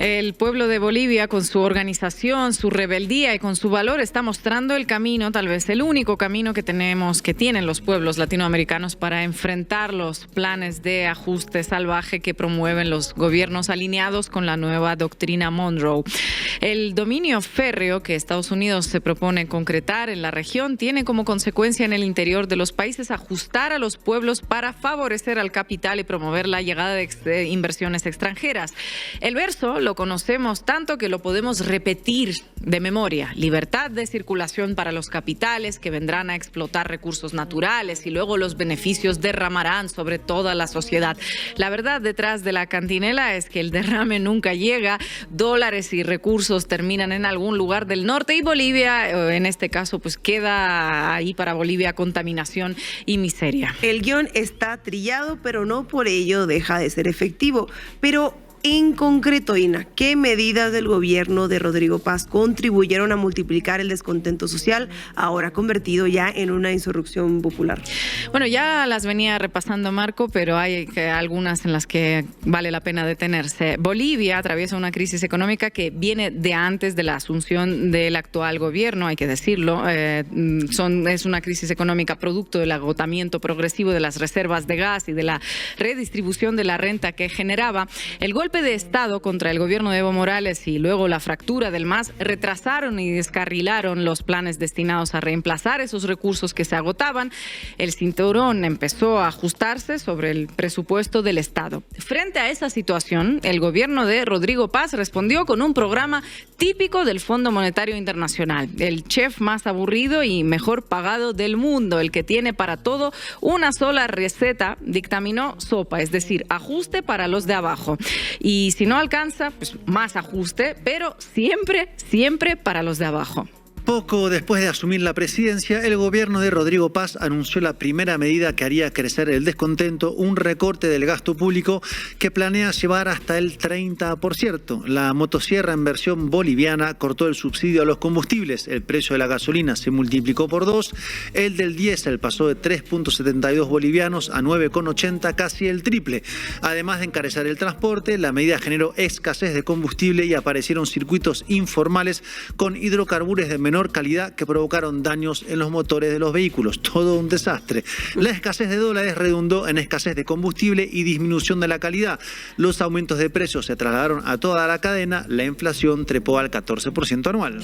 El pueblo de Bolivia, con su organización, su rebeldía y con su valor, está mostrando el camino, tal vez el único camino que tienen los pueblos latinoamericanos para enfrentar los planes de ajuste salvaje que promueven los gobiernos alineados con la nueva doctrina Monroe. El dominio férreo que Estados Unidos se propone concretar en la región tiene como consecuencia en el interior de los países ajustar a los pueblos para favorecer al capital y promover la llegada de inversiones extranjeras. El verso lo conocemos tanto que lo podemos repetir de memoria. Libertad de circulación para los capitales que vendrán a explotar recursos naturales y luego los beneficios derramarán sobre toda la sociedad. La verdad detrás de la cantinela es que el derrame nunca llega, dólares y recursos terminan en algún lugar del norte y Bolivia, en este caso, pues queda ahí para Bolivia contaminación y miseria. El guión está trillado, pero no por ello deja de ser efectivo. Pero en concreto, Ina, ¿qué medidas del gobierno de Rodrigo Paz contribuyeron a multiplicar el descontento social, ahora convertido ya en una insurrección popular? Bueno, ya las venía repasando Marco, pero hay algunas en las que vale la pena detenerse. Bolivia atraviesa una crisis económica que viene de antes de la asunción del actual gobierno, hay que decirlo. Es una crisis económica producto del agotamiento progresivo de las reservas de gas y de la redistribución de la renta que generaba. El golpe de Estado contra el gobierno de Evo Morales y luego la fractura del MAS retrasaron y descarrilaron los planes destinados a reemplazar esos recursos que se agotaban. El cinturón empezó a ajustarse sobre el presupuesto del Estado. Frente a esa situación, el gobierno de Rodrigo Paz respondió con un programa típico del Fondo Monetario Internacional. El chef más aburrido y mejor pagado del mundo, el que tiene para todo una sola receta, dictaminó sopa, es decir, ajuste para los de abajo. Y si no alcanza, pues más ajuste, pero siempre para los de abajo. Poco después de asumir la presidencia, el gobierno de Rodrigo Paz anunció la primera medida que haría crecer el descontento, un recorte del gasto público que planea llevar hasta el 30%. La motosierra en versión boliviana cortó el subsidio a los combustibles, el precio de la gasolina se multiplicó por 2, el del diésel pasó de 3,72 bolivianos a 9,80, casi el triple. Además de encarecer el transporte, la medida generó escasez de combustible y aparecieron circuitos informales con hidrocarburos de menor calidad que provocaron daños en los motores de los vehículos. Todo un desastre. La escasez de dólares redundó en escasez de combustible y disminución de la calidad. Los aumentos de precios se trasladaron a toda la cadena. La inflación trepó al 14% anual.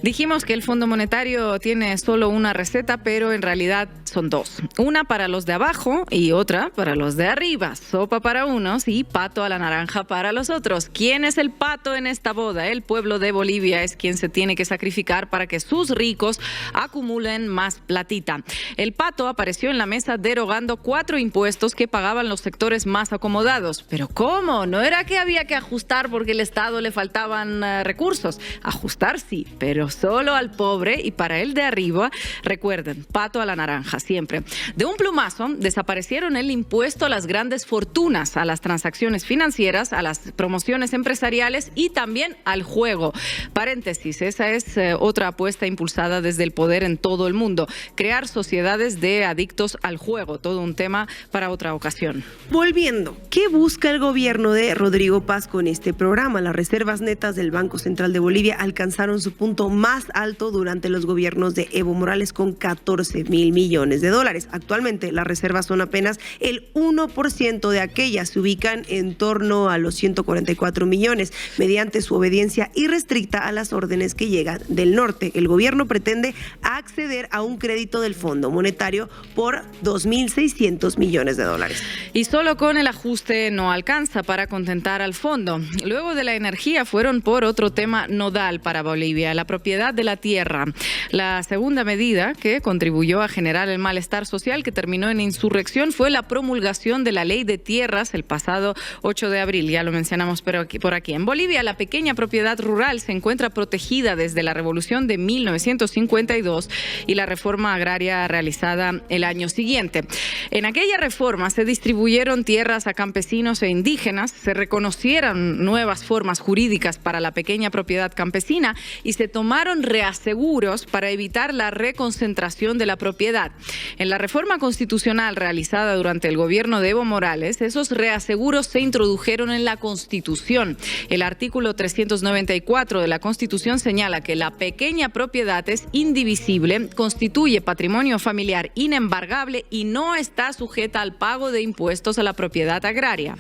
Dijimos que el Fondo Monetario tiene solo una receta, pero en realidad son dos. Una para los de abajo y otra para los de arriba. Sopa para unos y pato a la naranja para los otros. ¿Quién es el pato en esta boda? El pueblo de Bolivia es quien se tiene que sacrificar para que sus ricos acumulen más platita. El pato apareció en la mesa derogando 4 impuestos que pagaban los sectores más acomodados. ¿Pero cómo? ¿No era que había que ajustar porque al Estado le faltaban recursos? Ajustar sí, pero solo al pobre y para el de arriba. Recuerden, pato a la naranja, siempre. De un plumazo desaparecieron el impuesto a las grandes fortunas, a las transacciones financieras, a las promociones empresariales y también al juego. Paréntesis, esa es otra apuesta impulsada desde el poder en todo el mundo. Crear sociedades de adictos al juego, todo un tema para otra ocasión. Volviendo, ¿qué busca el gobierno de Rodrigo Paz con este programa? Las reservas netas del Banco Central de Bolivia alcanzaron su punto más alto durante los gobiernos de Evo Morales con 14,000 millones de dólares. Actualmente las reservas son apenas el 1% de aquellas, se ubican en torno a los 144 millones mediante su obediencia irrestricta a las órdenes que llegan del norte. El gobierno pretende acceder a un crédito del Fondo Monetario por 2.600 millones de dólares. Y solo con el ajuste no alcanza para contentar al fondo. Luego de la energía fueron por otro tema nodal para Bolivia, la propiedad de la tierra. La segunda medida que contribuyó a generar el malestar social que terminó en insurrección fue la promulgación de la Ley de Tierras el pasado 8 de abril. Ya lo mencionamos por aquí. En Bolivia, la pequeña propiedad rural se encuentra protegida desde la Revolución de 1952 y la reforma agraria realizada el año siguiente. En aquella reforma se distribuyeron tierras a campesinos e indígenas, se reconocieron nuevas formas jurídicas para la pequeña propiedad campesina y se tomaron reaseguros para evitar la reconcentración de la propiedad. En la reforma constitucional realizada durante el gobierno de Evo Morales, esos reaseguros se introdujeron en la Constitución. El artículo 394 de la Constitución señala que la pequeña propiedad es indivisible, constituye patrimonio familiar inembargable y no está sujeta al pago de impuestos a la propiedad agraria.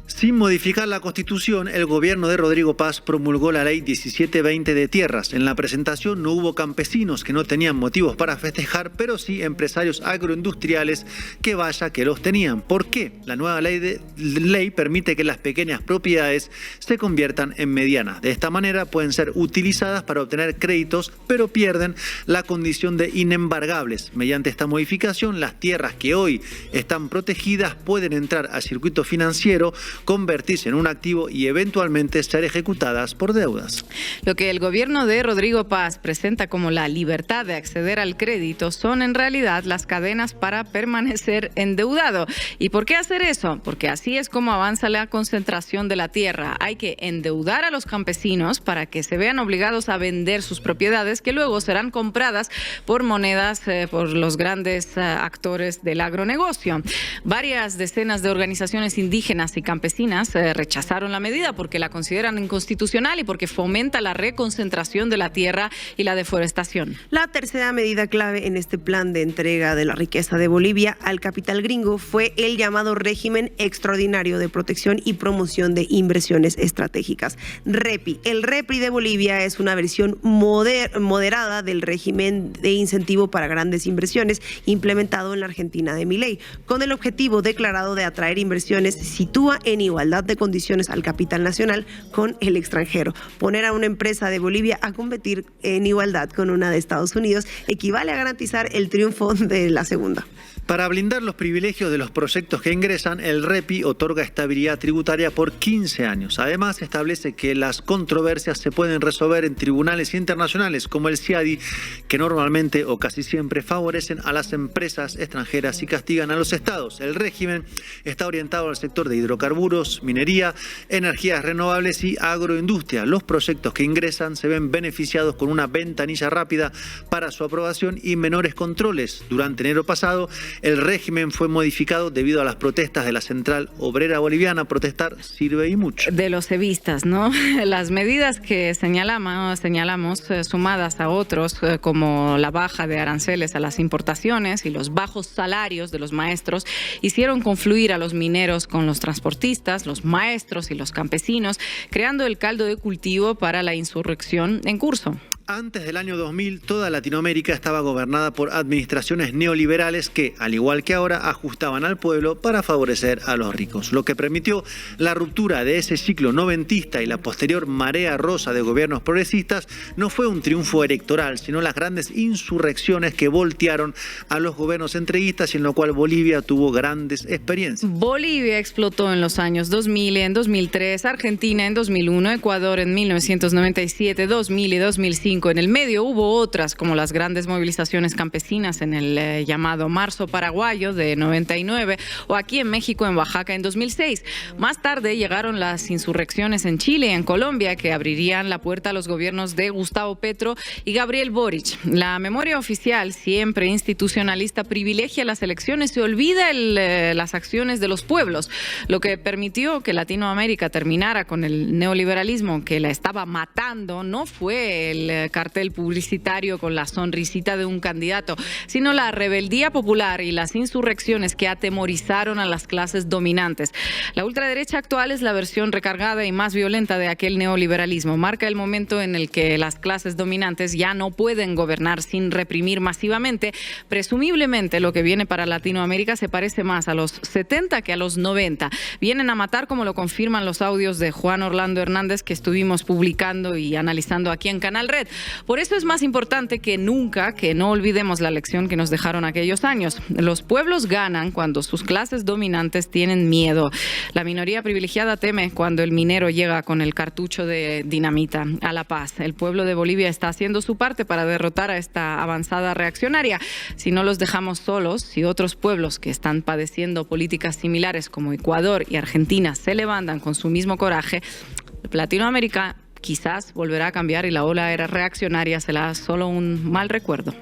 Sin modificar la Constitución, el gobierno de Rodrigo Paz promulgó la Ley 1720 de tierras. En la presentación no hubo campesinos que no tenían motivos para festejar, pero sí empresarios agroindustriales que vaya que los tenían. ¿Por qué? La nueva ley permite que las pequeñas propiedades se conviertan en medianas. De esta manera pueden ser utilizadas para obtener créditos, pero pierden la condición de inembargables. Mediante esta modificación, las tierras que hoy están protegidas pueden entrar al circuito financiero, convertirse en un activo y eventualmente ser ejecutadas por deudas. Lo que el gobierno de Rodrigo Paz presenta como la libertad de acceder al crédito son en realidad las cadenas para permanecer endeudado. ¿Y por qué hacer eso? Porque así es como avanza la concentración de la tierra. Hay que endeudar a los campesinos para que se vean obligados a vender sus propiedades, que luego serán compradas por monedas por los grandes actores del agronegocio. Varias decenas de organizaciones indígenas y campesinas rechazaron la medida porque la consideran inconstitucional y porque fomenta la reconcentración de la tierra y la deforestación. La tercera medida clave en este plan de entrega de la riqueza de Bolivia al capital gringo fue el llamado régimen extraordinario de protección y promoción de inversiones estratégicas, REPI. El REPI de Bolivia es una versión moderada del régimen de incentivo para grandes inversiones implementado en la Argentina de Milei, con el objetivo declarado de atraer inversiones. Sitúa en igualdad de condiciones al capital nacional con el extranjero. Poner a una empresa de Bolivia a competir en igualdad con una de Estados Unidos equivale a garantizar el triunfo de la segunda. Para blindar los privilegios de los proyectos que ingresan, el REPI otorga estabilidad tributaria por 15 años. Además, establece que las controversias se pueden resolver en tribunales internacionales como el CIADI, que normalmente o casi siempre favorecen a las empresas extranjeras y castigan a los estados. El régimen está orientado al sector de hidrocarburos, minería, energías renovables y agroindustria. Los proyectos que ingresan se ven beneficiados con una ventanilla rápida para su aprobación y menores controles. Durante enero pasado, el régimen fue modificado debido a las protestas de la Central Obrera Boliviana. Protestar sirve y mucho. De los evistas, ¿no? Las medidas que señalamos, sumadas a otros, como la baja de aranceles a las importaciones y los bajos salarios de los maestros, hicieron confluir a los mineros con los transportistas, los maestros y los campesinos, creando el caldo de cultivo para la insurrección en curso. Antes del año 2000, toda Latinoamérica estaba gobernada por administraciones neoliberales que, al igual que ahora, ajustaban al pueblo para favorecer a los ricos, lo que permitió la ruptura de ese ciclo noventista y la posterior marea rosa de gobiernos progresistas. No fue un triunfo electoral, sino las grandes insurrecciones que voltearon a los gobiernos entreguistas y en lo cual Bolivia tuvo grandes experiencias. Bolivia explotó en los años 2000, en 2003, Argentina en 2001, Ecuador en 1997, 2000 y 2005. En el medio hubo otras, como las grandes movilizaciones campesinas en el llamado Marzo Paraguayo de 99 o aquí en México, en Oaxaca, en 2006. Más tarde llegaron las insurrecciones en Chile y en Colombia que abrirían la puerta a los gobiernos de Gustavo Petro y Gabriel Boric. La memoria oficial, siempre institucionalista, privilegia las elecciones y olvida las acciones de los pueblos, lo que permitió que Latinoamérica terminara con el neoliberalismo que la estaba matando. No fue el cartel publicitario con la sonrisita de un candidato, sino la rebeldía popular y las insurrecciones que atemorizaron a las clases dominantes. La ultraderecha actual es la versión recargada y más violenta de aquel neoliberalismo. Marca el momento en el que las clases dominantes ya no pueden gobernar sin reprimir masivamente. Presumiblemente lo que viene para Latinoamérica se parece más a los 70 que a los 90. Vienen a matar, como lo confirman los audios de Juan Orlando Hernández que estuvimos publicando y analizando aquí en Canal Red. Por eso es más importante que nunca que no olvidemos la lección que nos dejaron aquellos años. Los pueblos ganan cuando sus clases dominantes tienen miedo. La minoría privilegiada teme cuando el minero llega con el cartucho de dinamita a la paz. El pueblo de Bolivia está haciendo su parte para derrotar a esta avanzada reaccionaria. Si no los dejamos solos, si otros pueblos que están padeciendo políticas similares como Ecuador y Argentina se levantan con su mismo coraje, Latinoamérica quizás volverá a cambiar y la ola era reaccionaria será solo un mal recuerdo.